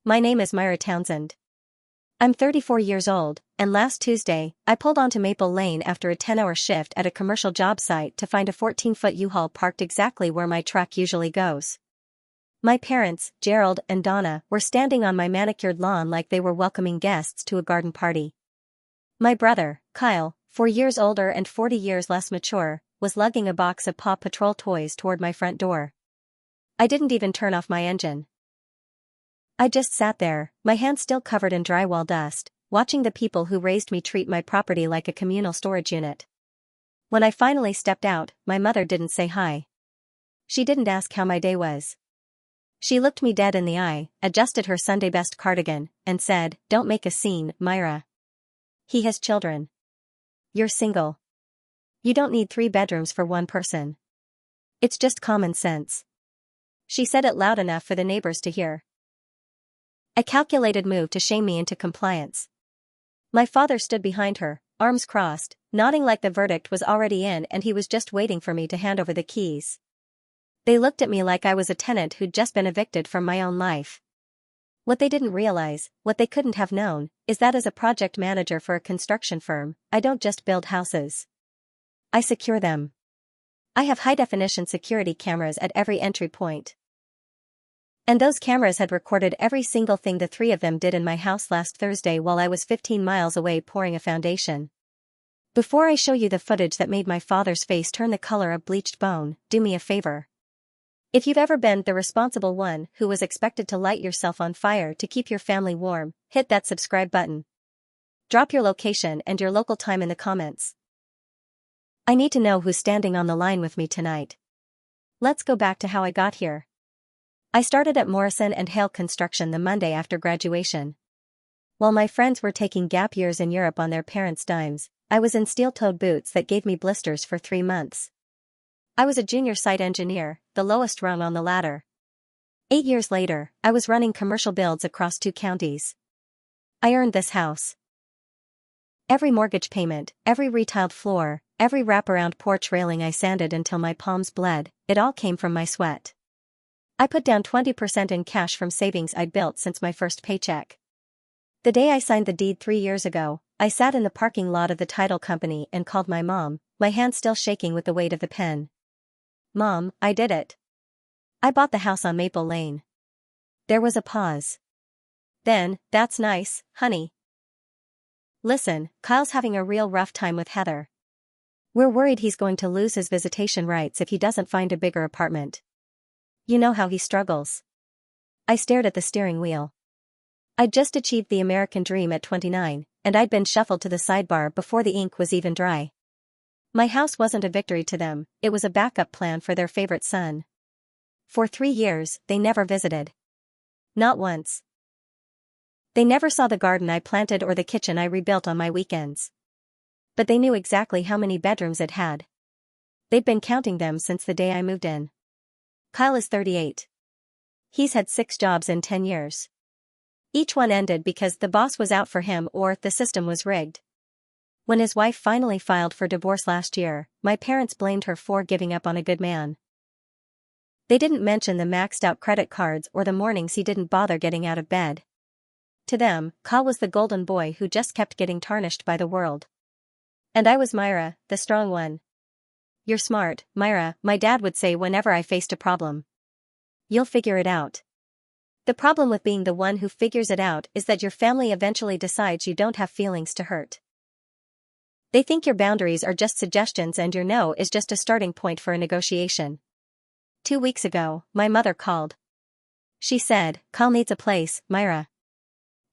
My name is Myra Townsend. I'm 34 years old, and last Tuesday, I pulled onto Maple Lane after a 10-hour shift at a commercial job site to find a 14-foot U-Haul parked exactly where my truck usually goes. My parents, Gerald and Donna, were standing on my manicured lawn like they were welcoming guests to a garden party. My brother, Kyle, 4 years older and 40 years less mature, was lugging a box of Paw Patrol toys toward my front door. I didn't even turn off my engine. I just sat there, my hands still covered in drywall dust, watching the people who raised me treat my property like a communal storage unit. When I finally stepped out, my mother didn't say hi. She didn't ask how my day was. She looked me dead in the eye, adjusted her Sunday best cardigan, and said, "Don't make a scene, Myra. He has children. You're single. You don't need 3 bedrooms for one person. It's just common sense." She said it loud enough for the neighbors to hear. A calculated move to shame me into compliance. My father stood behind her, arms crossed, nodding like the verdict was already in and he was just waiting for me to hand over the keys. They looked at me like I was a tenant who'd just been evicted from my own life. What they didn't realize, what they couldn't have known, is that as a project manager for a construction firm, I don't just build houses. I secure them. I have high-definition security cameras at every entry point. And those cameras had recorded every single thing the 3 of them did in my house last Thursday while I was 15 miles away pouring a foundation. Before I show you the footage that made my father's face turn the color of bleached bone, do me a favor. If you've ever been the responsible one who was expected to light yourself on fire to keep your family warm, hit that subscribe button. Drop your location and your local time in the comments. I need to know who's standing on the line with me tonight. Let's go back to how I got here. I started at Morrison & Hale Construction the Monday after graduation. While my friends were taking gap years in Europe on their parents' dimes, I was in steel-toed boots that gave me blisters for 3 months. I was a junior site engineer, the lowest rung on the ladder. 8 years later, I was running commercial builds across 2 counties. I earned this house. Every mortgage payment, every retiled floor, every wraparound porch railing I sanded until my palms bled, it all came from my sweat. I put down 20% in cash from savings I'd built since my first paycheck. The day I signed the deed 3 years ago, I sat in the parking lot of the title company and called my mom, my hand still shaking with the weight of the pen. "Mom, I did it. I bought the house on Maple Lane." There was a pause. Then, "That's nice, honey. Listen, Kyle's having a real rough time with Heather. We're worried he's going to lose his visitation rights if he doesn't find a bigger apartment. You know how he struggles." I stared at the steering wheel. I'd just achieved the American dream at 29, and I'd been shuffled to the sidebar before the ink was even dry. My house wasn't a victory to them, it was a backup plan for their favorite son. For 3 years, they never visited. Not once. They never saw the garden I planted or the kitchen I rebuilt on my weekends. But they knew exactly how many bedrooms it had. They'd been counting them since the day I moved in. Kyle is 38. He's had 6 jobs in 10 years. Each one ended because the boss was out for him or the system was rigged. When his wife finally filed for divorce last year, my parents blamed her for giving up on a good man. They didn't mention the maxed out credit cards or the mornings he didn't bother getting out of bed. To them, Kyle was the golden boy who just kept getting tarnished by the world. And I was Myra, the strong one. "You're smart, Myra," my dad would say whenever I faced a problem. "You'll figure it out." The problem with being the one who figures it out is that your family eventually decides you don't have feelings to hurt. They think your boundaries are just suggestions and your no is just a starting point for a negotiation. 2 weeks ago, my mother called. She said, "Kyle needs a place, Myra.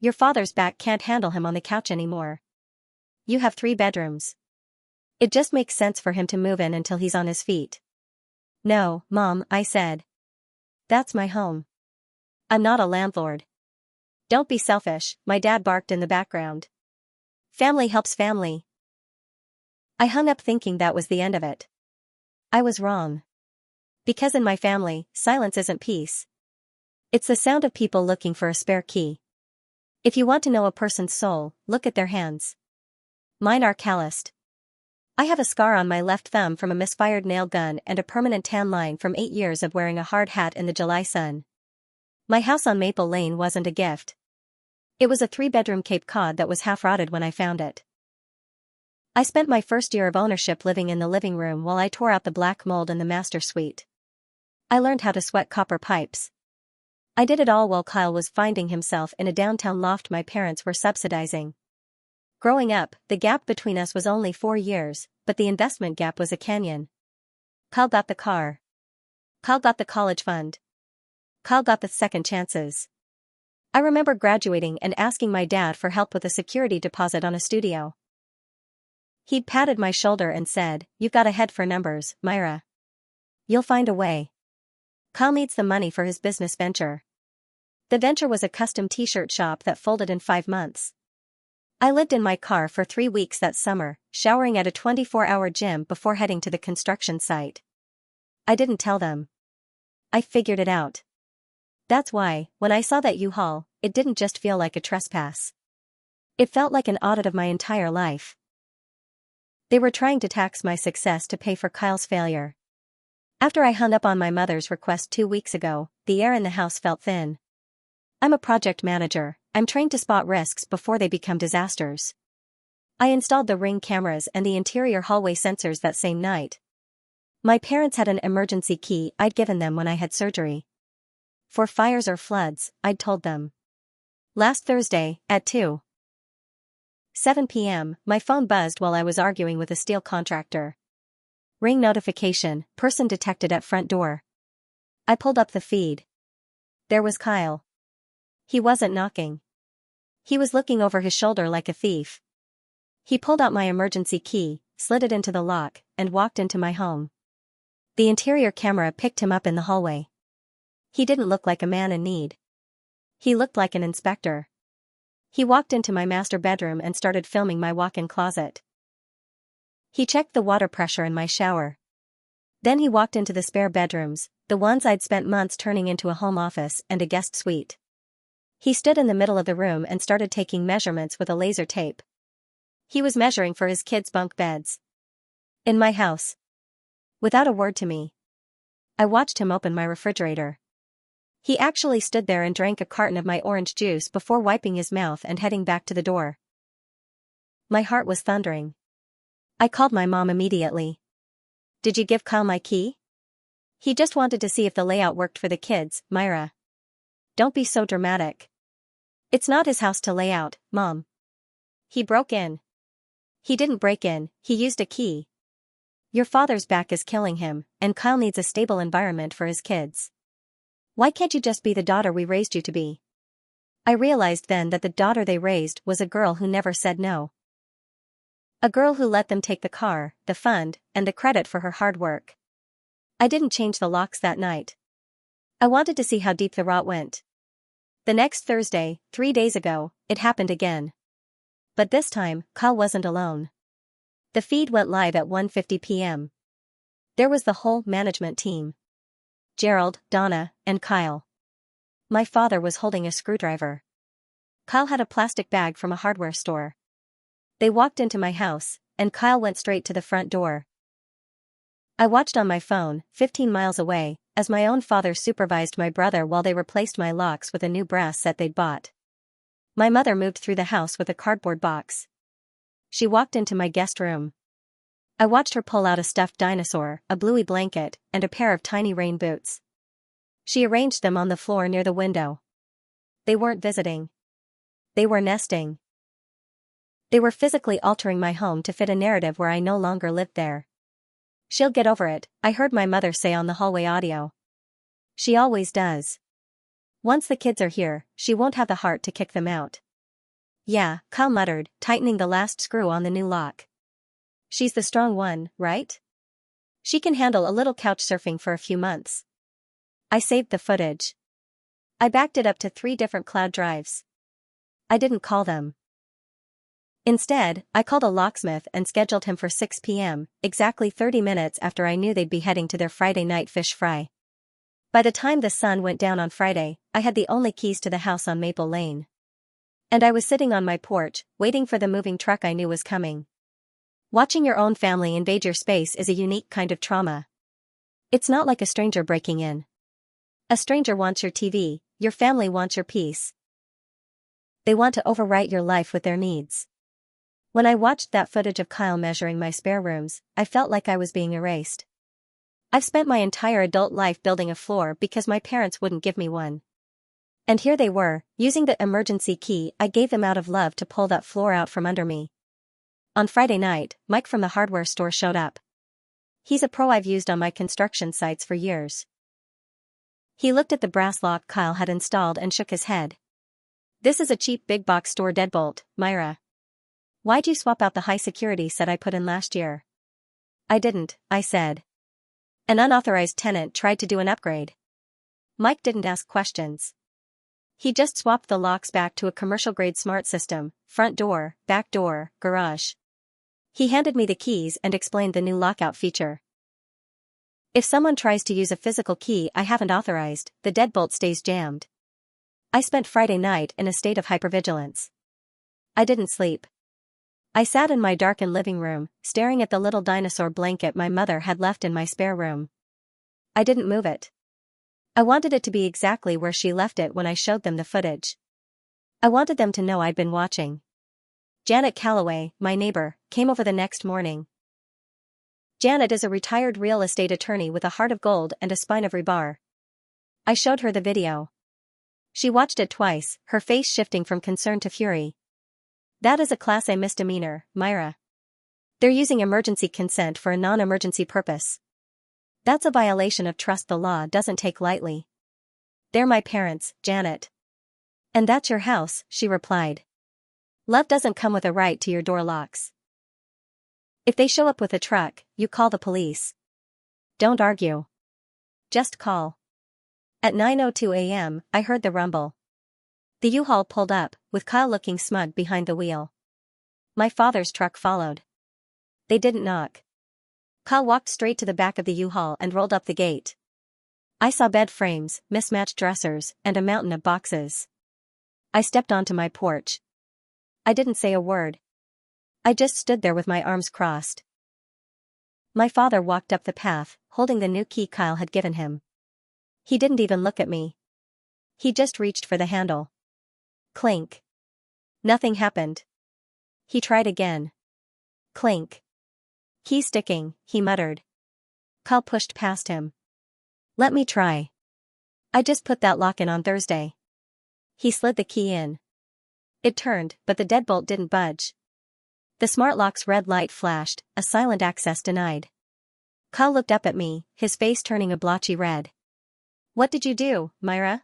Your father's back can't handle him on the couch anymore. You have 3 bedrooms. It just makes sense for him to move in until he's on his feet." "No, Mom," I said. "That's my home. I'm not a landlord." "Don't be selfish," my dad barked in the background. "Family helps family." I hung up thinking that was the end of it. I was wrong. Because in my family, silence isn't peace. It's the sound of people looking for a spare key. If you want to know a person's soul, look at their hands. Mine are calloused. I have a scar on my left thumb from a misfired nail gun and a permanent tan line from 8 years of wearing a hard hat in the July sun. My house on Maple Lane wasn't a gift. It was a 3-bedroom Cape Cod that was half rotted when I found it. I spent my first year of ownership living in the living room while I tore out the black mold in the master suite. I learned how to sweat copper pipes. I did it all while Kyle was finding himself in a downtown loft my parents were subsidizing. Growing up, the gap between us was only 4 years, but the investment gap was a canyon. Kyle got the car. Kyle got the college fund. Kyle got the second chances. I remember graduating and asking my dad for help with a security deposit on a studio. He'd patted my shoulder and said, "You've got a head for numbers, Myra. You'll find a way." Kyle needs the money for his business venture. The venture was a custom t-shirt shop that folded in 5 months. I lived in my car for 3 weeks that summer, showering at a 24-hour gym before heading to the construction site. I didn't tell them. I figured it out. That's why, when I saw that U-Haul, it didn't just feel like a trespass. It felt like an audit of my entire life. They were trying to tax my success to pay for Kyle's failure. After I hung up on my mother's request 2 weeks ago, the air in the house felt thin. I'm a project manager. I'm trained to spot risks before they become disasters. I installed the Ring cameras and the interior hallway sensors that same night. My parents had an emergency key I'd given them when I had surgery. For fires or floods, I'd told them. Last Thursday, at 2:07 p.m., my phone buzzed while I was arguing with a steel contractor. Ring notification, person detected at front door. I pulled up the feed. There was Kyle. He wasn't knocking. He was looking over his shoulder like a thief. He pulled out my emergency key, slid it into the lock, and walked into my home. The interior camera picked him up in the hallway. He didn't look like a man in need. He looked like an inspector. He walked into my master bedroom and started filming my walk-in closet. He checked the water pressure in my shower. Then he walked into the spare bedrooms, the ones I'd spent months turning into a home office and a guest suite. He stood in the middle of the room and started taking measurements with a laser tape. He was measuring for his kids' bunk beds. In my house. Without a word to me. I watched him open my refrigerator. He actually stood there and drank a carton of my orange juice before wiping his mouth and heading back to the door. My heart was thundering. I called my mom immediately. "Did you give Kyle my key?" "He just wanted to see if the layout worked for the kids, Myra. Don't be so dramatic. It's not his house to lay out, Mom. He broke in." "He didn't break in, he used a key. Your father's back is killing him, and Kyle needs a stable environment for his kids. Why can't you just be the daughter we raised you to be?" I realized then that the daughter they raised was a girl who never said no. A girl who let them take the car, the fund, and the credit for her hard work. I didn't change the locks that night. I wanted to see how deep the rot went. The next Thursday, 3 days ago, it happened again. But this time, Kyle wasn't alone. The feed went live at 1:50 p.m. There was the whole management team. Gerald, Donna, and Kyle. My father was holding a screwdriver. Kyle had a plastic bag from a hardware store. They walked into my house, and Kyle went straight to the front door. I watched on my phone, 15 miles away, as my own father supervised my brother while they replaced my locks with a new brass set they'd bought. My mother moved through the house with a cardboard box. She walked into my guest room. I watched her pull out a stuffed dinosaur, a bluey blanket, and a pair of tiny rain boots. She arranged them on the floor near the window. They weren't visiting. They were nesting. They were physically altering my home to fit a narrative where I no longer lived there. "She'll get over it," I heard my mother say on the hallway audio. "She always does. Once the kids are here, she won't have the heart to kick them out." "Yeah," Kyle muttered, tightening the last screw on the new lock. "She's the strong one, right? She can handle a little couch surfing for a few months." I saved the footage. I backed it up to 3 different cloud drives. I didn't call them. Instead, I called a locksmith and scheduled him for 6 p.m., exactly 30 minutes after I knew they'd be heading to their Friday night fish fry. By the time the sun went down on Friday, I had the only keys to the house on Maple Lane. And I was sitting on my porch, waiting for the moving truck I knew was coming. Watching your own family invade your space is a unique kind of trauma. It's not like a stranger breaking in. A stranger wants your TV, Your family wants your peace. They want to overwrite your life with their needs. When I watched that footage of Kyle measuring my spare rooms, I felt like I was being erased. I've spent my entire adult life building a floor because my parents wouldn't give me one. And here they were, using the emergency key I gave them out of love to pull that floor out from under me. On Friday night, Mike from the hardware store showed up. He's a pro I've used on my construction sites for years. He looked at the brass lock Kyle had installed and shook his head. This is a cheap big box store deadbolt, Myra. Why'd you swap out the high security set I put in last year? I didn't, I said. An unauthorized tenant tried to do an upgrade. Mike didn't ask questions. He just swapped the locks back to a commercial-grade smart system, front door, back door, garage. He handed me the keys and explained the new lockout feature. If someone tries to use a physical key I haven't authorized, the deadbolt stays jammed. I spent Friday night in a state of hypervigilance. I didn't sleep. I sat in my darkened living room, staring at the little dinosaur blanket my mother had left in my spare room. I didn't move it. I wanted it to be exactly where she left it when I showed them the footage. I wanted them to know I'd been watching. Janet Calloway, my neighbor, came over the next morning. Janet is a retired real estate attorney with a heart of gold and a spine of rebar. I showed her the video. She watched it twice, her face shifting from concern to fury. That is a Class A misdemeanor, Myra. They're using emergency consent for a non-emergency purpose. That's a violation of trust the law doesn't take lightly. They're my parents, Janet. And that's your house, she replied. Love doesn't come with a right to your door locks. If they show up with a truck, you call the police. Don't argue. Just call. At 9:02 a.m., I heard the rumble. The U-Haul pulled up, with Kyle looking smug behind the wheel. My father's truck followed. They didn't knock. Kyle walked straight to the back of the U-Haul and rolled up the gate. I saw bed frames, mismatched dressers, and a mountain of boxes. I stepped onto my porch. I didn't say a word. I just stood there with my arms crossed. My father walked up the path, holding the new key Kyle had given him. He didn't even look at me. He just reached for the handle. Clink. Nothing happened. He tried again. Clink. Key sticking, he muttered. Kyle pushed past him. Let me try. I just put that lock in on Thursday. He slid the key in. It turned, but the deadbolt didn't budge. The smart lock's red light flashed, a silent access denied. Kyle looked up at me, his face turning a blotchy red. What did you do, Myra?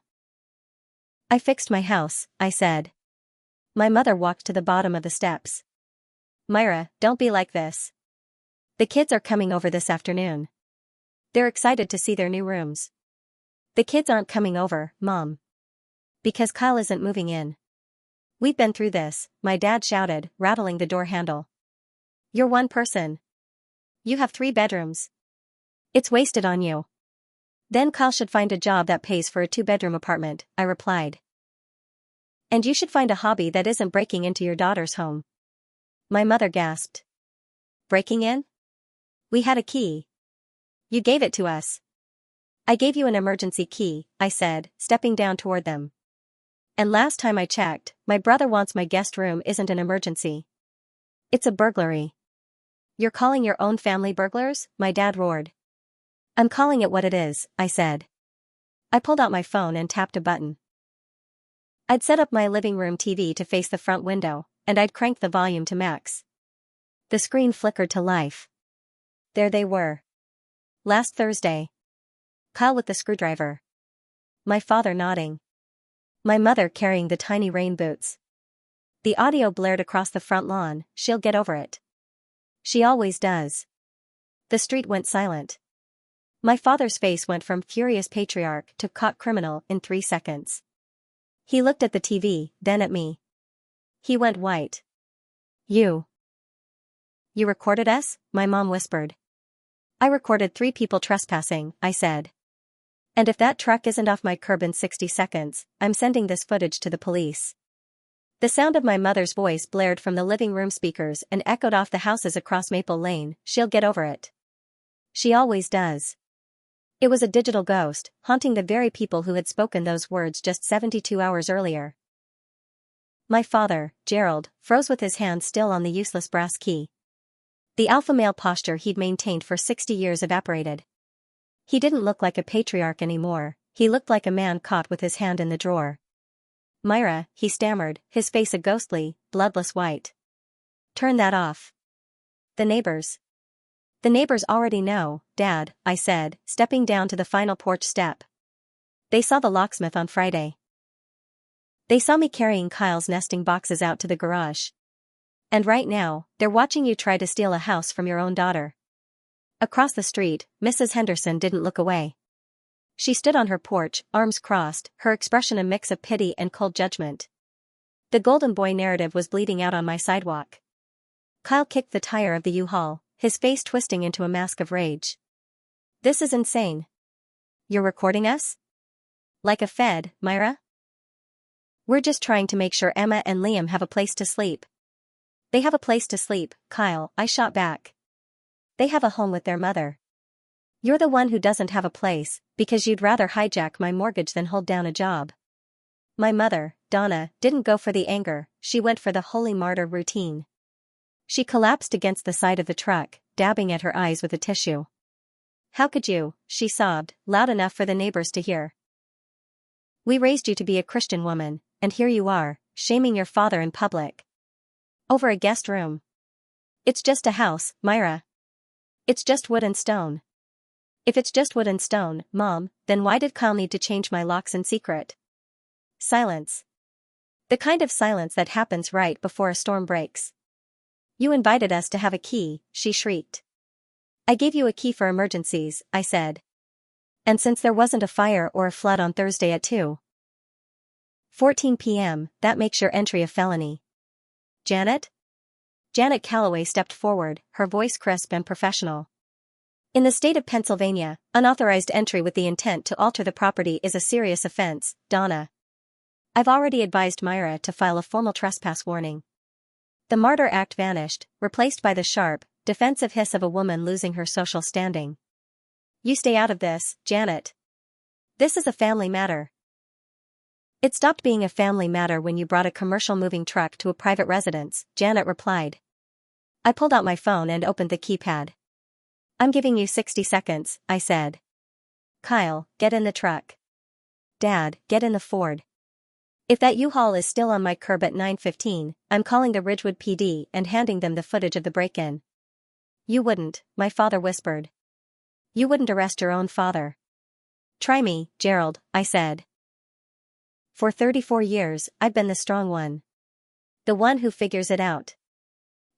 I fixed my house, I said. My mother walked to the bottom of the steps. Myra, don't be like this. The kids are coming over this afternoon. They're excited to see their new rooms. The kids aren't coming over, Mom. Because Kyle isn't moving in. We've been through this, my dad shouted, rattling the door handle. You're one person. You have 3 bedrooms. It's wasted on you. Then Kyle should find a job that pays for a 2-bedroom apartment, I replied. And you should find a hobby that isn't breaking into your daughter's home. My mother gasped. Breaking in? We had a key. You gave it to us. I gave you an emergency key, I said, stepping down toward them. And last time I checked, my brother wants my guest room isn't an emergency. It's a burglary. You're calling your own family burglars? My dad roared. I'm calling it what it is, I said. I pulled out my phone and tapped a button. I'd set up my living room TV to face the front window, and I'd cranked the volume to max. The screen flickered to life. There they were. Last Thursday. Kyle with the screwdriver. My father nodding. My mother carrying the tiny rain boots. The audio blared across the front lawn, she'll get over it. She always does. The street went silent. My father's face went from furious patriarch to caught criminal in 3 seconds. He looked at the TV, then at me. He went white. You recorded us? My mom whispered. I recorded 3 people trespassing, I said. And if that truck isn't off my curb in 60 seconds, I'm sending this footage to the police. The sound of my mother's voice blared from the living room speakers and echoed off the houses across Maple Lane, she'll get over it. She always does. It was a digital ghost, haunting the very people who had spoken those words just 72 hours earlier. My father, Gerald, froze with his hand still on the useless brass key. The alpha male posture he'd maintained for 60 years evaporated. He didn't look like a patriarch anymore, he looked like a man caught with his hand in the drawer. Myra, he stammered, his face a ghostly, bloodless white. Turn that off. The neighbors. The neighbors already know, Dad, I said, stepping down to the final porch step. They saw the locksmith on Friday. They saw me carrying Kyle's nesting boxes out to the garage. And right now, they're watching you try to steal a house from your own daughter. Across the street, Mrs. Henderson didn't look away. She stood on her porch, arms crossed, her expression a mix of pity and cold judgment. The Golden Boy narrative was bleeding out on my sidewalk. Kyle kicked the tire of the U-Haul, his face twisting into a mask of rage. This is insane. You're recording us? Like a Fed, Myra? We're just trying to make sure Emma and Liam have a place to sleep. They have a place to sleep, Kyle, I shot back. They have a home with their mother. You're the one who doesn't have a place, because you'd rather hijack my mortgage than hold down a job. My mother, Donna, didn't go for the anger, she went for the holy martyr routine. She collapsed against the side of the truck, dabbing at her eyes with a tissue. How could you, she sobbed, loud enough for the neighbors to hear. We raised you to be a Christian woman, and here you are, shaming your father in public. Over a guest room. It's just a house, Myra. It's just wood and stone. If it's just wood and stone, Mom, then why did Kyle need to change my locks in secret? Silence. The kind of silence that happens right before a storm breaks. You invited us to have a key, she shrieked. I gave you a key for emergencies, I said. And since there wasn't a fire or a flood on Thursday at 2:14 p.m., that makes your entry a felony. Janet? Janet Calloway stepped forward, her voice crisp and professional. In the state of Pennsylvania, unauthorized entry with the intent to alter the property is a serious offense, Donna. I've already advised Myra to file a formal trespass warning. The Martyr Act vanished, replaced by the sharp, defensive hiss of a woman losing her social standing. You stay out of this, Janet. This is a family matter. It stopped being a family matter when you brought a commercial moving truck to a private residence, Janet replied. I pulled out my phone and opened the keypad. I'm giving you 60 seconds, I said. Kyle, get in the truck. Dad, get in the Ford. If that U-Haul is still on my curb at 9:15, I'm calling the Ridgewood PD and handing them the footage of the break-in. You wouldn't, my father whispered. You wouldn't arrest your own father. Try me, Gerald, I said. For 34 years, I've been the strong one. The one who figures it out.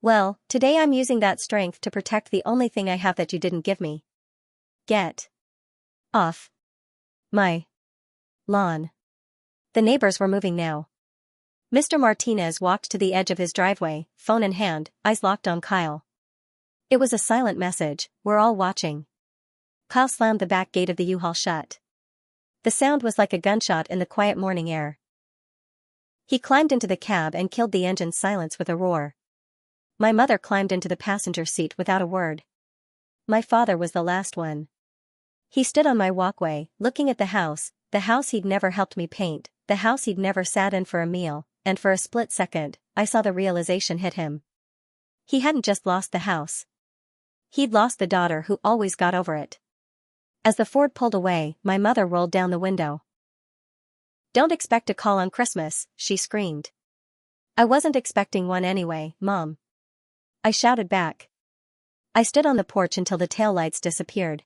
Well, today I'm using that strength to protect the only thing I have that you didn't give me. Get off my lawn. The neighbors were moving now. Mr. Martinez walked to the edge of his driveway, phone in hand, eyes locked on Kyle. It was a silent message, we're all watching. Kyle slammed the back gate of the U-Haul shut. The sound was like a gunshot in the quiet morning air. He climbed into the cab and killed the engine's silence with a roar. My mother climbed into the passenger seat without a word. My father was the last one. He stood on my walkway, looking at the house he'd never helped me paint, the house he'd never sat in for a meal, and for a split second, I saw the realization hit him. He hadn't just lost the house. He'd lost the daughter who always got over it. As the Ford pulled away, my mother rolled down the window. Don't expect a call on Christmas, she screamed. I wasn't expecting one anyway, Mom. I shouted back. I stood on the porch until the taillights disappeared.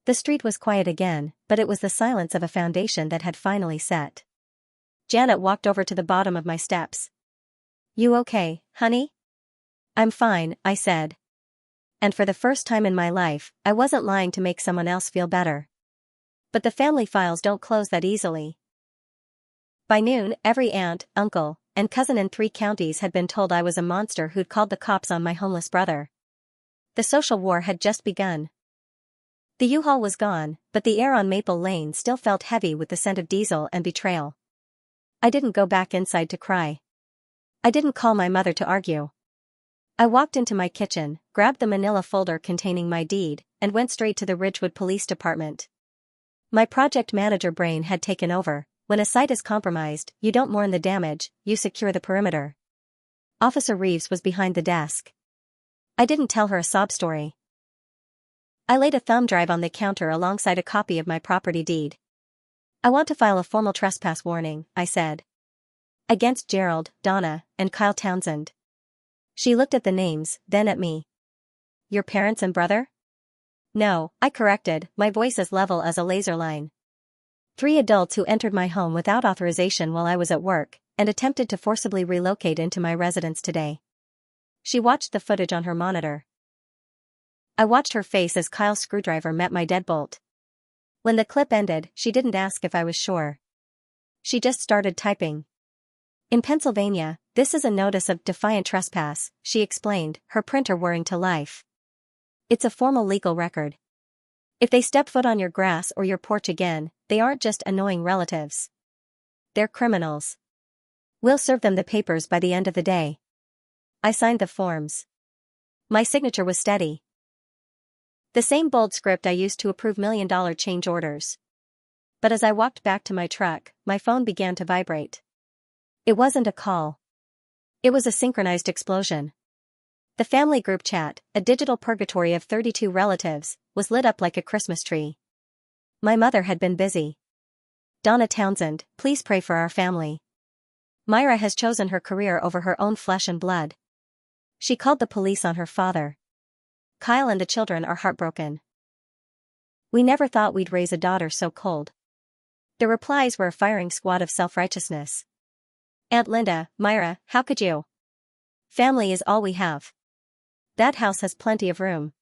The street was quiet again, but it was the silence of a foundation that had finally set. Janet walked over to the bottom of my steps. You okay, honey? I'm fine, I said. And for the first time in my life, I wasn't lying to make someone else feel better. But the family files don't close that easily. By noon, every aunt, uncle, and cousin in 3 counties had been told I was a monster who'd called the cops on my homeless brother. The social war had just begun. The U-Haul was gone, but the air on Maple Lane still felt heavy with the scent of diesel and betrayal. I didn't go back inside to cry. I didn't call my mother to argue. I walked into my kitchen, grabbed the manila folder containing my deed, and went straight to the Ridgewood Police Department. My project manager brain had taken over. When a site is compromised, you don't mourn the damage, you secure the perimeter. Officer Reeves was behind the desk. I didn't tell her a sob story. I laid a thumb drive on the counter alongside a copy of my property deed. I want to file a formal trespass warning, I said. Against Gerald, Donna, and Kyle Townsend. She looked at the names, then at me. Your parents and brother? No, I corrected, my voice as level as a laser line. 3 adults who entered my home without authorization while I was at work, and attempted to forcibly relocate into my residence today. She watched the footage on her monitor. I watched her face as Kyle's screwdriver met my deadbolt. When the clip ended, she didn't ask if I was sure. She just started typing. In Pennsylvania, this is a notice of defiant trespass, she explained, her printer whirring to life. It's a formal legal record. If they step foot on your grass or your porch again, they aren't just annoying relatives. They're criminals. We'll serve them the papers by the end of the day. I signed the forms. My signature was steady. The same bold script I used to approve million-dollar change orders. But as I walked back to my truck, my phone began to vibrate. It wasn't a call. It was a synchronized explosion. The family group chat, a digital purgatory of 32 relatives, was lit up like a Christmas tree. My mother had been busy. Donna Townsend, please pray for our family. Myra has chosen her career over her own flesh and blood. She called the police on her father. Kyle and the children are heartbroken. We never thought we'd raise a daughter so cold. The replies were a firing squad of self-righteousness. Aunt Linda, Myra, how could you? Family is all we have. That house has plenty of room.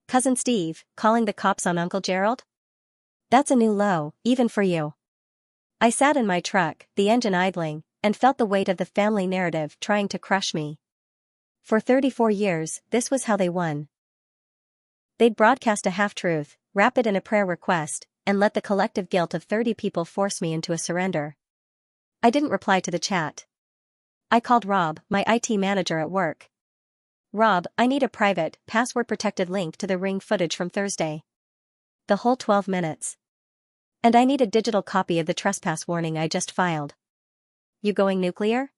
Cousin Steve, calling the cops on Uncle Gerald? That's a new low, even for you. I sat in my truck, the engine idling, and felt the weight of the family narrative trying to crush me. For 34 years, this was how they won. They'd broadcast a half-truth, wrap it in a prayer request, and let the collective guilt of 30 people force me into a surrender. I didn't reply to the chat. I called Rob, my IT manager at work. Rob, I need a private, password-protected link to the Ring footage from Thursday. The whole 12 minutes. And I need a digital copy of the trespass warning I just filed. You going nuclear?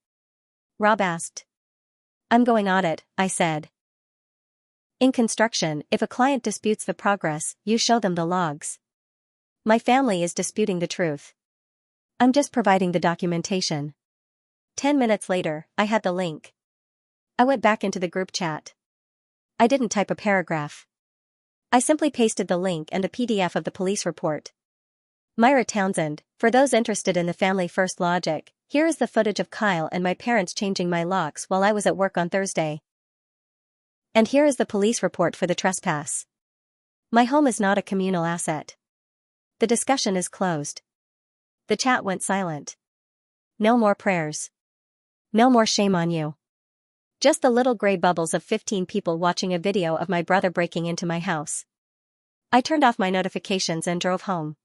Rob asked. I'm going audit, I said. In construction, if a client disputes the progress, you show them the logs. My family is disputing the truth. I'm just providing the documentation. 10 minutes later, I had the link. I went back into the group chat. I didn't type a paragraph. I simply pasted the link and a PDF of the police report. Myra Townsend, for those interested in the family first logic, here is the footage of Kyle and my parents changing my locks while I was at work on Thursday. And here is the police report for the trespass. My home is not a communal asset. The discussion is closed. The chat went silent. No more prayers. No more shame on you. Just the little gray bubbles of 15 people watching a video of my brother breaking into my house. I turned off my notifications and drove home.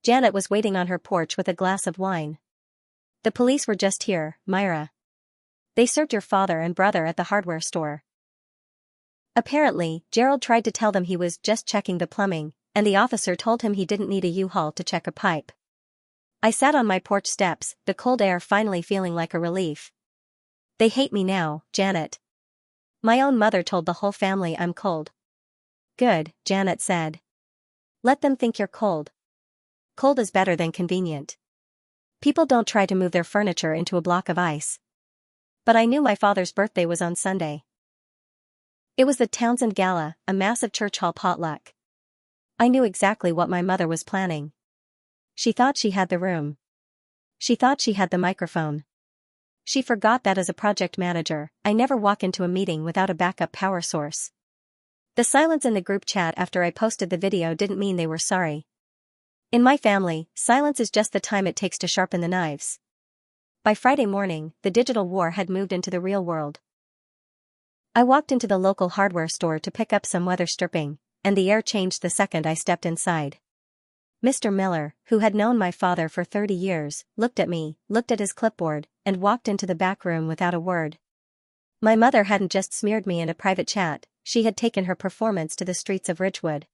Janet was waiting on her porch with a glass of wine. The police were just here, Myra. They served your father and brother at the hardware store. Apparently, Gerald tried to tell them he was just checking the plumbing, and the officer told him he didn't need a U-Haul to check a pipe. I sat on my porch steps, the cold air finally feeling like a relief. They hate me now, Janet. My own mother told the whole family I'm cold. Good, Janet said. Let them think you're cold. Cold is better than convenient. People don't try to move their furniture into a block of ice. But I knew my father's birthday was on Sunday. It was the Townsend Gala, a massive church hall potluck. I knew exactly what my mother was planning. She thought she had the room. She thought she had the microphone. She forgot that as a project manager, I never walk into a meeting without a backup power source. The silence in the group chat after I posted the video didn't mean they were sorry. In my family, silence is just the time it takes to sharpen the knives. By Friday morning, the digital war had moved into the real world. I walked into the local hardware store to pick up some weather stripping, and the air changed the second I stepped inside. Mr. Miller, who had known my father for 30 years, looked at me, looked at his clipboard, and walked into the back room without a word. My mother hadn't just smeared me in a private chat, she had taken her performance to the streets of Ridgewood.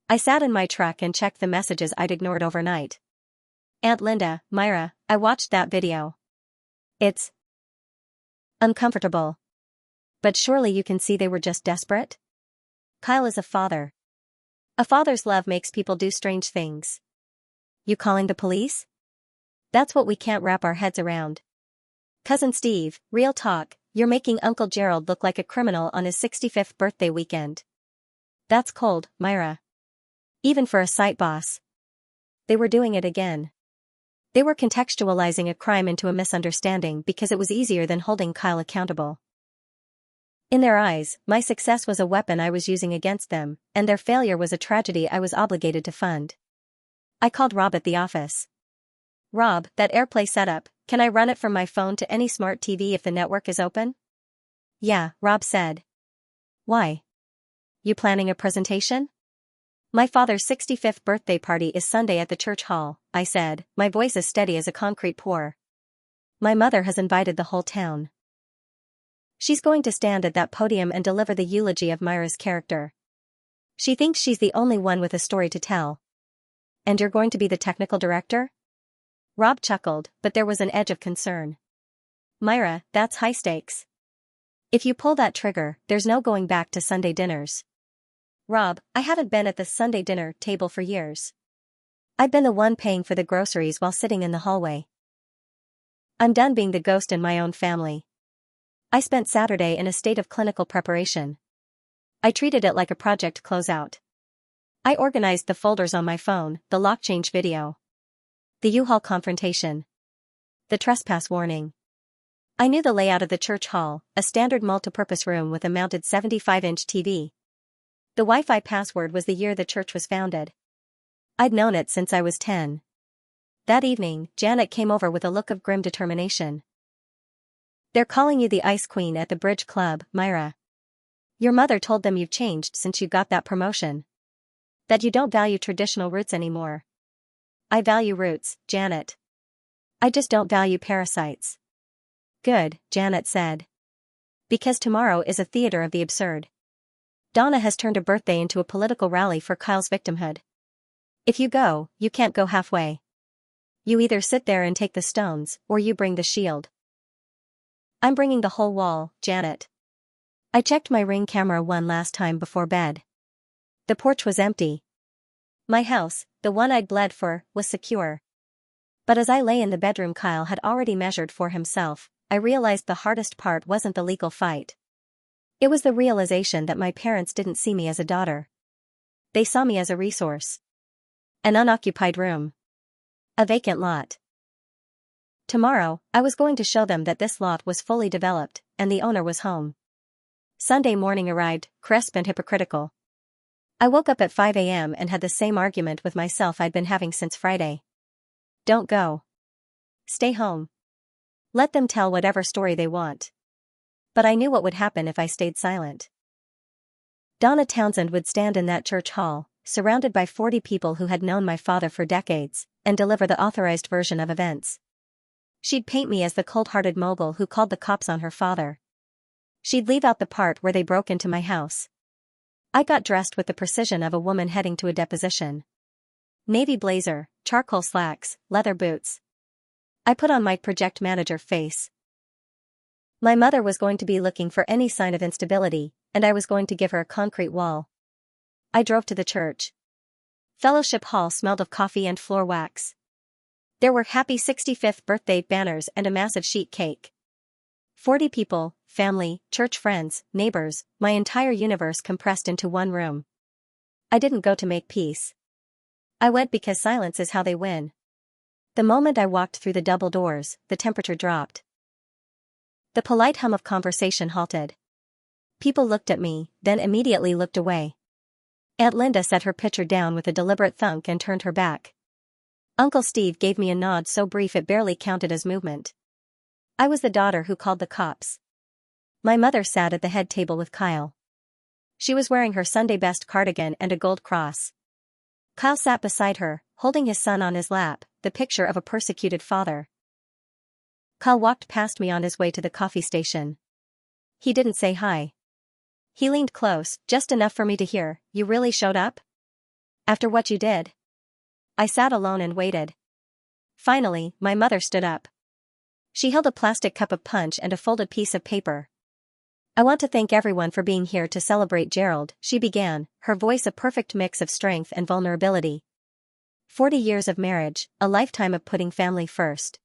I sat in my truck and checked the messages I'd ignored overnight. Aunt Linda, Myra, I watched that video. It's uncomfortable. But surely you can see they were just desperate? Kyle is a father. A father's love makes people do strange things. You calling the police? That's what we can't wrap our heads around. Cousin Steve, real talk, you're making Uncle Gerald look like a criminal on his 65th birthday weekend. That's cold, Myra. Even for a site boss. They were doing it again. They were contextualizing a crime into a misunderstanding because it was easier than holding Kyle accountable. In their eyes, my success was a weapon I was using against them, and their failure was a tragedy I was obligated to fund. I called Rob at the office. Rob, that AirPlay setup, can I run it from my phone to any smart TV if the network is open? Yeah, Rob said. Why? You planning a presentation? My father's 65th birthday party is Sunday at the church hall, I said, my voice as steady as a concrete pour. My mother has invited the whole town. She's going to stand at that podium and deliver the eulogy of Myra's character. She thinks she's the only one with a story to tell. And you're going to be the technical director? Rob chuckled, but there was an edge of concern. Myra, that's high stakes. If you pull that trigger, there's no going back to Sunday dinners. Rob, I haven't been at the Sunday dinner table for years. I've been the one paying for the groceries while sitting in the hallway. I'm done being the ghost in my own family. I spent Saturday in a state of clinical preparation. I treated it like a project closeout. I organized the folders on my phone, the lock change video, the U-Haul confrontation, the trespass warning. I knew the layout of the church hall, a standard multipurpose room with a mounted 75-inch TV. The Wi-Fi password was the year the church was founded. I'd known it since I was 10. That evening, Janet came over with a look of grim determination. They're calling you the Ice Queen at the Bridge Club, Myra. Your mother told them you've changed since you got that promotion. That you don't value traditional roots anymore. I value roots, Janet. I just don't value parasites. Good, Janet said. Because tomorrow is a theater of the absurd. Donna has turned a birthday into a political rally for Kyle's victimhood. If you go, you can't go halfway. You either sit there and take the stones, or you bring the shield. I'm bringing the whole wall, Janet. I checked my Ring camera one last time before bed. The porch was empty. My house, the one I'd bled for, was secure. But as I lay in the bedroom Kyle had already measured for himself, I realized the hardest part wasn't the legal fight. It was the realization that my parents didn't see me as a daughter. They saw me as a resource. An unoccupied room. A vacant lot. Tomorrow, I was going to show them that this lot was fully developed, and the owner was home. Sunday morning arrived, crisp and hypocritical. I woke up at 5 a.m. and had the same argument with myself I'd been having since Friday. Don't go. Stay home. Let them tell whatever story they want. But I knew what would happen if I stayed silent. Donna Townsend would stand in that church hall, surrounded by 40 people who had known my father for decades, and deliver the authorized version of events. She'd paint me as the cold-hearted mogul who called the cops on her father. She'd leave out the part where they broke into my house. I got dressed with the precision of a woman heading to a deposition. Navy blazer, charcoal slacks, leather boots. I put on my project manager face. My mother was going to be looking for any sign of instability, and I was going to give her a concrete wall. I drove to the church. Fellowship Hall smelled of coffee and floor wax. There were happy 65th birthday banners and a massive sheet cake. 40 people, family, church friends, neighbors, my entire universe compressed into one room. I didn't go to make peace. I went because silence is how they win. The moment I walked through the double doors, the temperature dropped. The polite hum of conversation halted. People looked at me, then immediately looked away. Aunt Linda set her pitcher down with a deliberate thunk and turned her back. Uncle Steve gave me a nod so brief it barely counted as movement. I was the daughter who called the cops. My mother sat at the head table with Kyle. She was wearing her Sunday best cardigan and a gold cross. Kyle sat beside her, holding his son on his lap, the picture of a persecuted father. Kyle walked past me on his way to the coffee station. He didn't say hi. He leaned close, just enough for me to hear, "You really showed up? After what you did?" I sat alone and waited. Finally, my mother stood up. She held a plastic cup of punch and a folded piece of paper. "I want to thank everyone for being here to celebrate Gerald," she began, her voice a perfect mix of strength and vulnerability. 40 years of marriage, a lifetime of putting family first.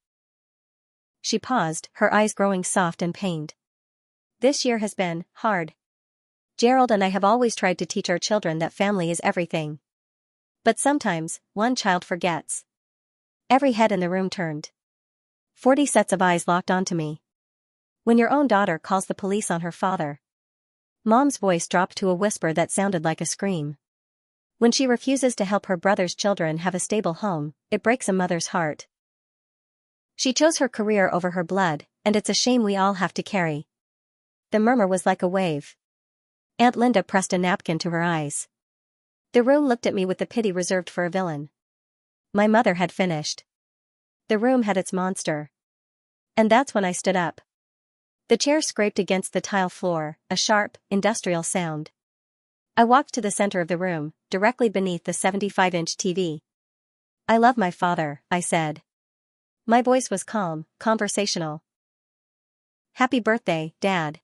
She paused, her eyes growing soft and pained. "This year has been hard. Gerald and I have always tried to teach our children that family is everything. But sometimes, one child forgets." Every head in the room turned. 40 sets of eyes locked onto me. "When your own daughter calls the police on her father." Mom's voice dropped to a whisper that sounded like a scream. "When she refuses to help her brother's children have a stable home, it breaks a mother's heart. She chose her career over her blood, and it's a shame we all have to carry." The murmur was like a wave. Aunt Linda pressed a napkin to her eyes. The room looked at me with the pity reserved for a villain. My mother had finished. The room had its monster. And that's when I stood up. The chair scraped against the tile floor, a sharp, industrial sound. I walked to the center of the room, directly beneath the 75-inch TV. "I love my father," I said. My voice was calm, conversational. "Happy birthday, Dad.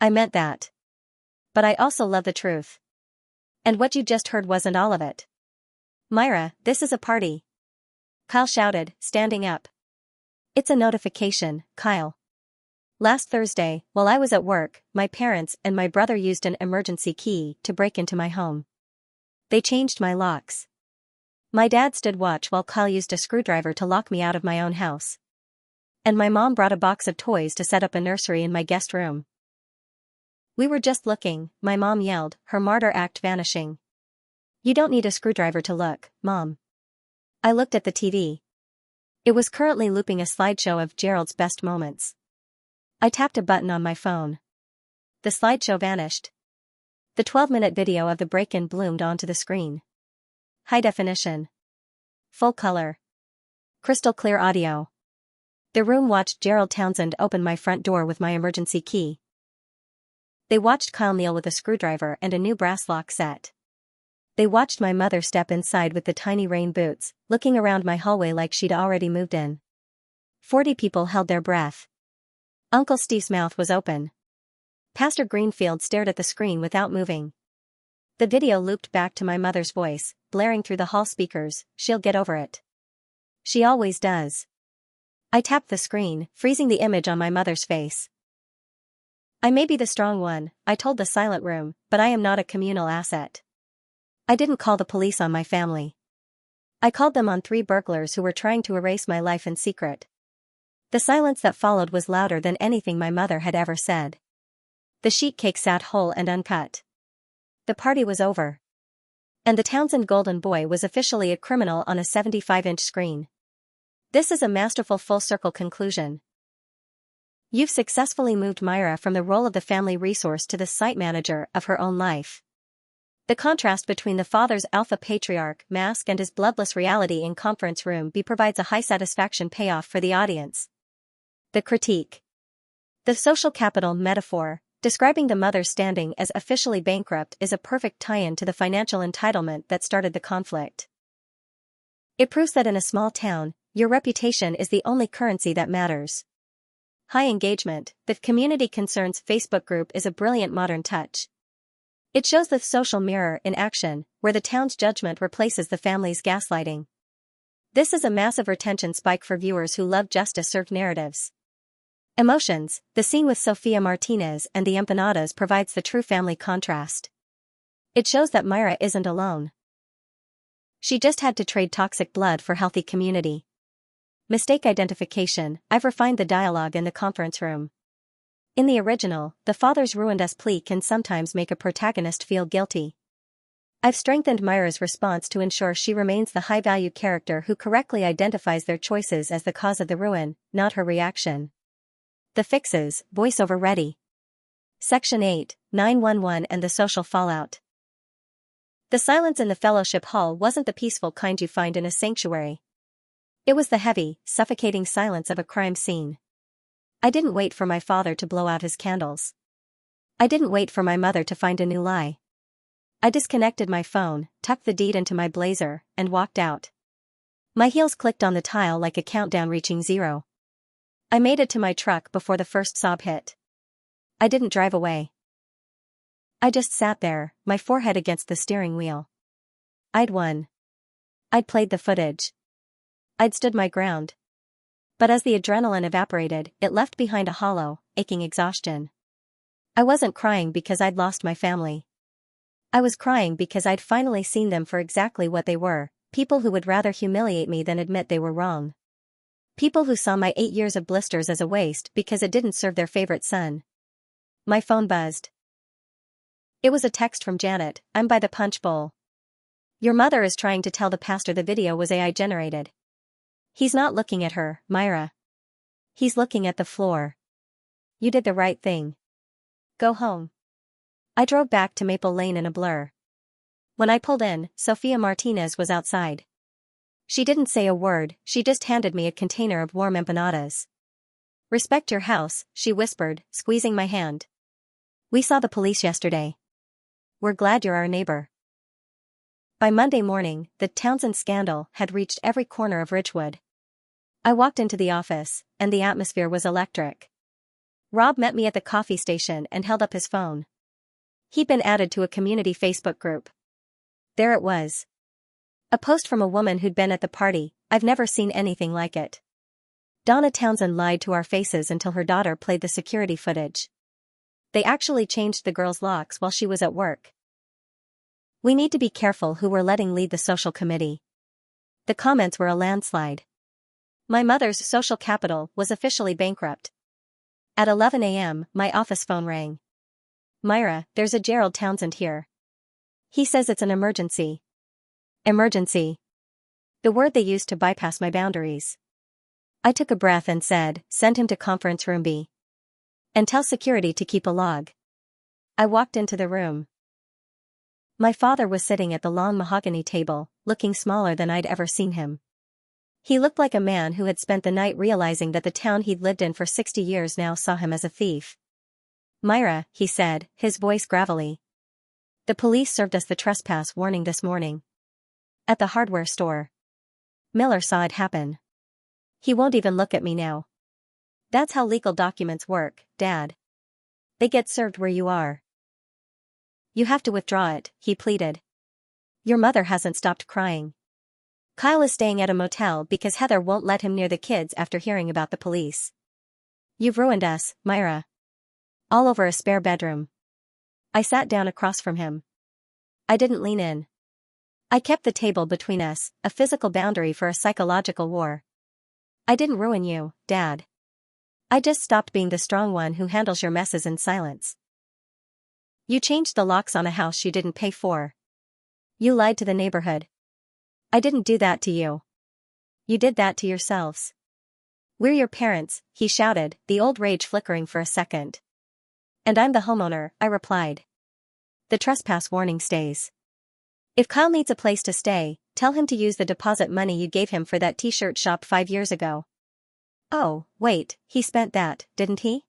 I meant that. But I also love the truth. And what you just heard wasn't all of it." "Myra, this is a party," Kyle shouted, standing up. "It's a notification, Kyle. Last Thursday, while I was at work, my parents and my brother used an emergency key to break into my home. They changed my locks. My dad stood watch while Kyle used a screwdriver to lock me out of my own house. And my mom brought a box of toys to set up a nursery in my guest room. We were just looking," my mom yelled, her martyr act vanishing. "You don't need a screwdriver to look, Mom." I looked at the TV. It was currently looping a slideshow of Gerald's best moments. I tapped a button on my phone. The slideshow vanished. The 12-minute video of the break-in bloomed onto the screen. High definition. Full color. Crystal clear audio. The room watched Gerald Townsend open my front door with my emergency key. They watched Kyle kneel with a screwdriver and a new brass lock set. They watched my mother step inside with the tiny rain boots, looking around my hallway like she'd already moved in. 40 people held their breath. Uncle Steve's mouth was open. Pastor Greenfield stared at the screen without moving. The video looped back to my mother's voice, blaring through the hall speakers, "She'll get over it. She always does." I tapped the screen, freezing the image on my mother's face. "I may be the strong one," I told the silent room, "but I am not a communal asset. I didn't call the police on my family. I called them on 3 burglars who were trying to erase my life in secret." The silence that followed was louder than anything my mother had ever said. The sheet cake sat whole and uncut. The party was over. And the Townsend Golden Boy was officially a criminal on a 75-inch screen. This is a masterful full-circle conclusion. You've successfully moved Myra from the role of the family resource to the site manager of her own life. The contrast between the father's alpha patriarch mask and his bloodless reality in conference room B provides a high satisfaction payoff for the audience. The critique. The social capital metaphor, describing the mother standing as officially bankrupt, is a perfect tie-in to the financial entitlement that started the conflict. It proves that in a small town, your reputation is the only currency that matters. High engagement. The Community Concerns Facebook group is a brilliant modern touch. It shows the social mirror in action, where the town's judgment replaces the family's gaslighting. This is a massive retention spike for viewers who love justice-served narratives. Emotions. The scene with Sofia Martinez and the empanadas provides the true family contrast. It shows that Myra isn't alone. She just had to trade toxic blood for healthy community. Mistake identification. I've refined the dialogue in the conference room. In the original, the father's ruined-us plea can sometimes make a protagonist feel guilty. I've strengthened Myra's response to ensure she remains the high-value character who correctly identifies their choices as the cause of the ruin, not her reaction. The fixes. Voiceover ready. Section 8, 911 and the social fallout. The silence in the fellowship hall wasn't the peaceful kind you find in a sanctuary. It was the heavy, suffocating silence of a crime scene. I didn't wait for my father to blow out his candles. I didn't wait for my mother to find a new lie. I disconnected my phone, tucked the deed into my blazer, and walked out. My heels clicked on the tile like a countdown reaching 0. I made it to my truck before the first sob hit. I didn't drive away. I just sat there, my forehead against the steering wheel. I'd won. I'd played the footage. I'd stood my ground. But as the adrenaline evaporated, it left behind a hollow, aching exhaustion. I wasn't crying because I'd lost my family. I was crying because I'd finally seen them for exactly what they were, people who would rather humiliate me than admit they were wrong. People who saw my 8 years of blisters as a waste because it didn't serve their favorite son. My phone buzzed. It was a text from Janet. I'm by the punch bowl. Your mother is trying to tell the pastor the video was AI generated. He's not looking at her, Myra. He's looking at the floor. You did the right thing. Go home. I drove back to Maple Lane in a blur. When I pulled in, Sofia Martinez was outside. She didn't say a word, she just handed me a container of warm empanadas. Respect your house, she whispered, squeezing my hand. We saw the police yesterday. We're glad you're our neighbor. By Monday morning, the Townsend scandal had reached every corner of Ridgewood. I walked into the office, and the atmosphere was electric. Rob met me at the coffee station and held up his phone. He'd been added to a community Facebook group. There it was. A post from a woman who'd been at the party. I've never seen anything like it. Donna Townsend lied to our faces until her daughter played the security footage. They actually changed the girl's locks while she was at work. We need to be careful who we're letting lead the social committee. The comments were a landslide. My mother's social capital was officially bankrupt. At 11 a.m., my office phone rang. Myra, there's a Gerald Townsend here. He says it's an emergency. Emergency. The word they used to bypass my boundaries. I took a breath and said, send him to conference room B. And tell security to keep a log. I walked into the room. My father was sitting at the long mahogany table, looking smaller than I'd ever seen him. He looked like a man who had spent the night realizing that the town he'd lived in for 60 years now saw him as a thief. Myra, he said, his voice gravelly. The police served us the trespass warning this morning. At the hardware store. Miller saw it happen. He won't even look at me now. That's how legal documents work, Dad. They get served where you are. You have to withdraw it, he pleaded. Your mother hasn't stopped crying. Kyle is staying at a motel because Heather won't let him near the kids after hearing about the police. You've ruined us, Myra. All over a spare bedroom. I sat down across from him. I didn't lean in. I kept the table between us, a physical boundary for a psychological war. I didn't ruin you, Dad. I just stopped being the strong one who handles your messes in silence. You changed the locks on a house you didn't pay for. You lied to the neighborhood. I didn't do that to you. You did that to yourselves. We're your parents, he shouted, the old rage flickering for a second. And I'm the homeowner, I replied. The trespass warning stays. If Kyle needs a place to stay, tell him to use the deposit money you gave him for that t-shirt shop 5 years ago. Oh, wait, he spent that, didn't he?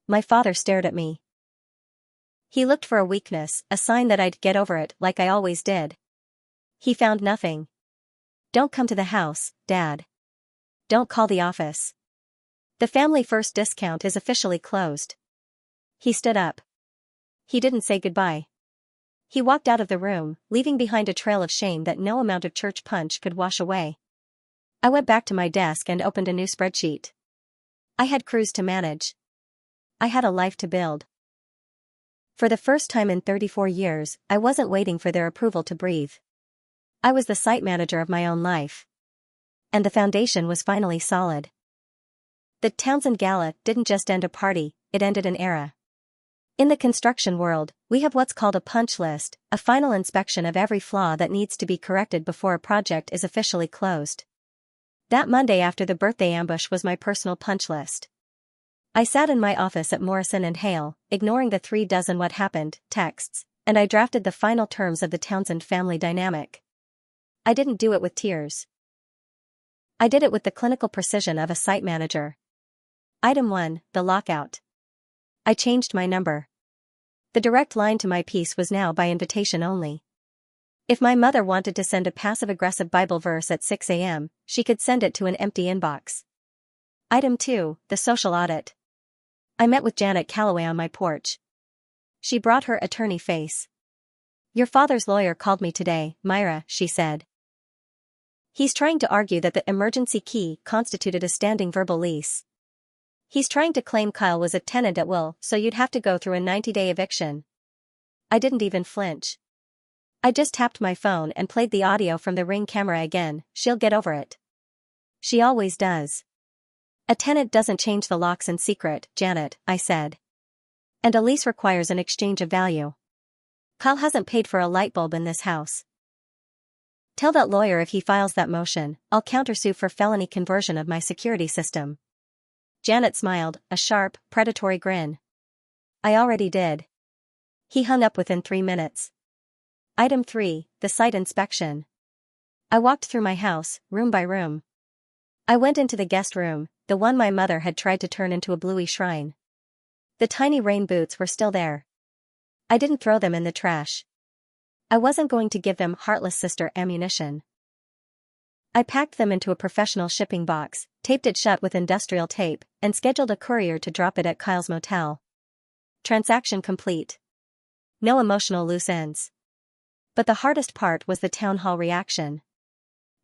My father stared at me. He looked for a weakness, a sign that I'd get over it like I always did. He found nothing. Don't come to the house, Dad. Don't call the office. The Family First discount is officially closed. He stood up. He didn't say goodbye. He walked out of the room, leaving behind a trail of shame that no amount of church punch could wash away. I went back to my desk and opened a new spreadsheet. I had crews to manage. I had a life to build. For the first time in 34 years, I wasn't waiting for their approval to breathe. I was the site manager of my own life. And the foundation was finally solid. The Townsend Gala didn't just end a party, it ended an era. In the construction world, we have what's called a punch list, a final inspection of every flaw that needs to be corrected before a project is officially closed. That Monday after the birthday ambush was my personal punch list. I sat in my office at Morrison and Hale, ignoring the 36 what happened texts, and I drafted the final terms of the Townsend family dynamic. I didn't do it with tears. I did it with the clinical precision of a site manager. Item 1, the lockout. I changed my number. The direct line to my peace was now by invitation only. If my mother wanted to send a passive-aggressive Bible verse at 6 a.m., she could send it to an empty inbox. Item 2, the social audit. I met with Janet Calloway on my porch. She brought her attorney face. "Your father's lawyer called me today, Myra," she said. "He's trying to argue that the emergency key constituted a standing verbal lease. He's trying to claim Kyle was a tenant at will, so you'd have to go through a 90-day eviction." I didn't even flinch. I just tapped my phone and played the audio from the Ring camera again. "She'll get over it. She always does. A tenant doesn't change the locks in secret, Janet," I said. "And a lease requires an exchange of value. Kyle hasn't paid for a light bulb in this house. Tell that lawyer if he files that motion, I'll countersue for felony conversion of my security system." Janet smiled, a sharp, predatory grin. "I already did." He hung up within 3 minutes. Item 3, the site inspection. I walked through my house, room by room. I went into the guest room, the one my mother had tried to turn into a bluey shrine. The tiny rain boots were still there. I didn't throw them in the trash. I wasn't going to give them heartless sister ammunition. I packed them into a professional shipping box, taped it shut with industrial tape, and scheduled a courier to drop it at Kyle's motel. Transaction complete. No emotional loose ends. But the hardest part was the town hall reaction.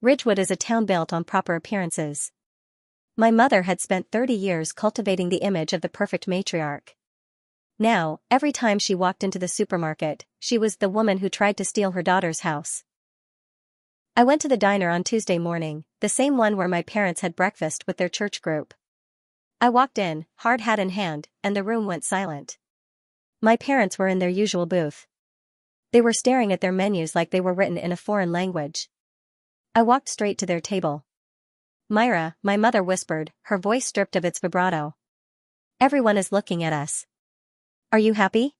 Ridgewood is a town built on proper appearances. My mother had spent 30 years cultivating the image of the perfect matriarch. Now, every time she walked into the supermarket, she was the woman who tried to steal her daughter's house. I went to the diner on Tuesday morning, the same one where my parents had breakfast with their church group. I walked in, hard hat in hand, and the room went silent. My parents were in their usual booth. They were staring at their menus like they were written in a foreign language. I walked straight to their table. "Myra," my mother whispered, her voice stripped of its vibrato. "Everyone is looking at us. Are you happy?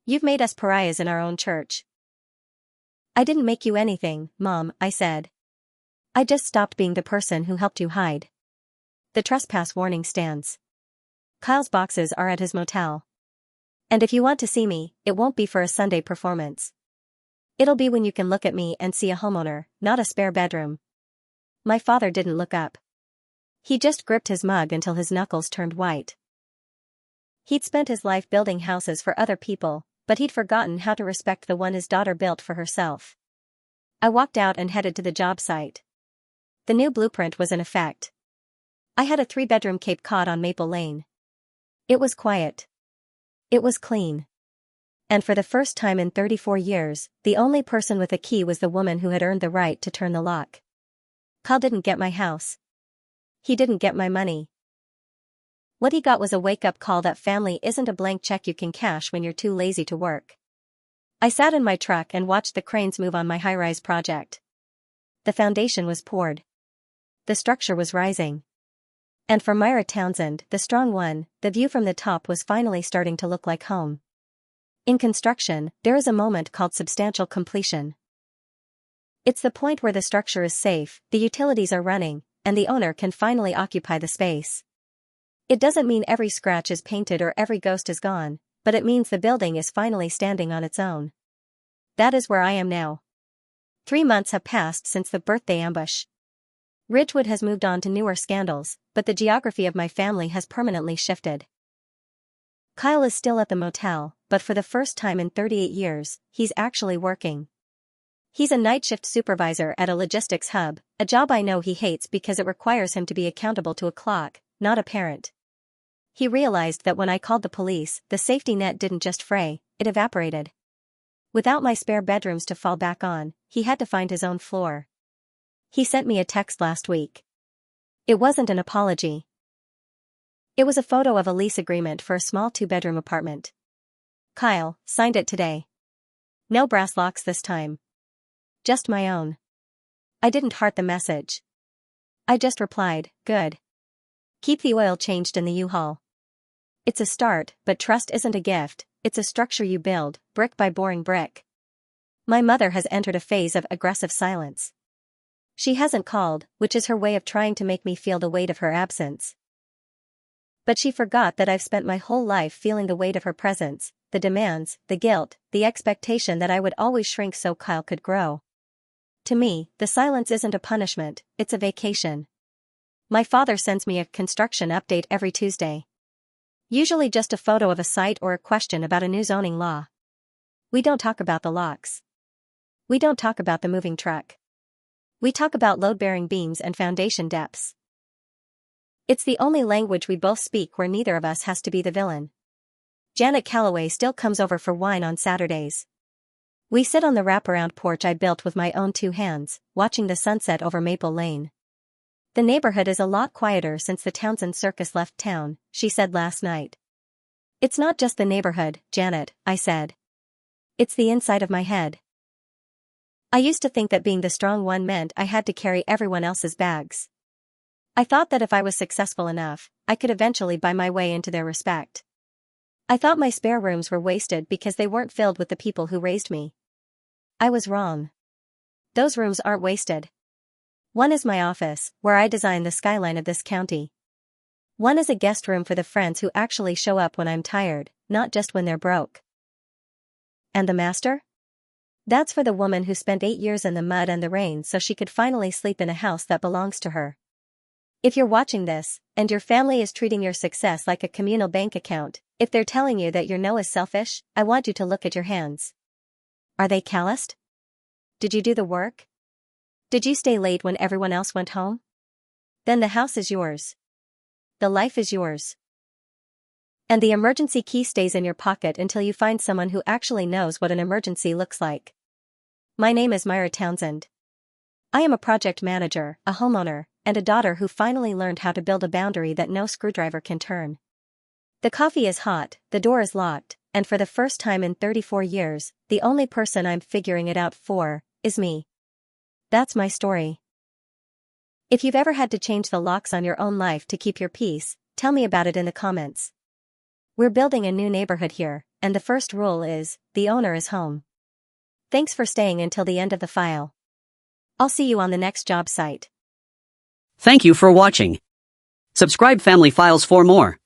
You've made us pariahs in our own church." "I didn't make you anything, Mom," I said. "I just stopped being the person who helped you hide." The trespass warning stands. Kyle's boxes are at his motel. And if you want to see me, it won't be for a Sunday performance. It'll be when you can look at me and see a homeowner, not a spare bedroom. My father didn't look up. He just gripped his mug until his knuckles turned white. He'd spent his life building houses for other people, but he'd forgotten how to respect the one his daughter built for herself. I walked out and headed to the job site. The new blueprint was in effect. I had a 3-bedroom Cape Cod on Maple Lane. It was quiet. It was clean. And for the first time in 34 years, the only person with a key was the woman who had earned the right to turn the lock. Kyle didn't get my house. He didn't get my money. What he got was a wake-up call that family isn't a blank check you can cash when you're too lazy to work. I sat in my truck and watched the cranes move on my high-rise project. The foundation was poured. The structure was rising. And for Myra Townsend, the strong one, the view from the top was finally starting to look like home. In construction, there is a moment called substantial completion. It's the point where the structure is safe, the utilities are running, and the owner can finally occupy the space. It doesn't mean every scratch is painted or every ghost is gone, but it means the building is finally standing on its own. That is where I am now. 3 months have passed since the birthday ambush. Ridgewood has moved on to newer scandals, but the geography of my family has permanently shifted. Kyle is still at the motel, but for the first time in 38 years, he's actually working. He's a night shift supervisor at a logistics hub, a job I know he hates because it requires him to be accountable to a clock, not a parent. He realized that when I called the police, the safety net didn't just fray, it evaporated. Without my spare bedrooms to fall back on, he had to find his own floor. He sent me a text last week. It wasn't an apology. It was a photo of a lease agreement for a small 2-bedroom apartment. "Kyle, signed it today. No brass locks this time. Just my own." I didn't heart the message. I just replied, "Good. Keep the oil changed in the U-Haul." It's a start, but trust isn't a gift, it's a structure you build, brick by boring brick. My mother has entered a phase of aggressive silence. She hasn't called, which is her way of trying to make me feel the weight of her absence. But she forgot that I've spent my whole life feeling the weight of her presence, the demands, the guilt, the expectation that I would always shrink so Kyle could grow. To me, the silence isn't a punishment, it's a vacation. My father sends me a construction update every Tuesday. Usually just a photo of a site or a question about a new zoning law. We don't talk about the locks. We don't talk about the moving truck. We talk about load-bearing beams and foundation depths. It's the only language we both speak where neither of us has to be the villain. Janet Calloway still comes over for wine on Saturdays. We sit on the wraparound porch I built with my own 2 hands, watching the sunset over Maple Lane. The neighborhood is a lot quieter since the Townsend circus left town, she said last night. It's not just the neighborhood, Janet, I said. It's the inside of my head. I used to think that being the strong one meant I had to carry everyone else's bags. I thought that if I was successful enough, I could eventually buy my way into their respect. I thought my spare rooms were wasted because they weren't filled with the people who raised me. I was wrong. Those rooms aren't wasted. One is my office, where I design the skyline of this county. One is a guest room for the friends who actually show up when I'm tired, not just when they're broke. And the master? That's for the woman who spent 8 years in the mud and the rain so she could finally sleep in a house that belongs to her. If you're watching this, and your family is treating your success like a communal bank account, if they're telling you that your no is selfish, I want you to look at your hands. Are they calloused? Did you do the work? Did you stay late when everyone else went home? Then the house is yours. The life is yours. And the emergency key stays in your pocket until you find someone who actually knows what an emergency looks like. My name is Myra Townsend. I am a project manager, a homeowner, and a daughter who finally learned how to build a boundary that no screwdriver can turn. The coffee is hot, the door is locked, and for the first time in 34 years, the only person I'm figuring it out for is me. That's my story. If you've ever had to change the locks on your own life to keep your peace, tell me about it in the comments. We're building a new neighborhood here, and the first rule is, the owner is home. Thanks for staying until the end of the file. I'll see you on the next job site. Thank you for watching. Subscribe Family Files for more.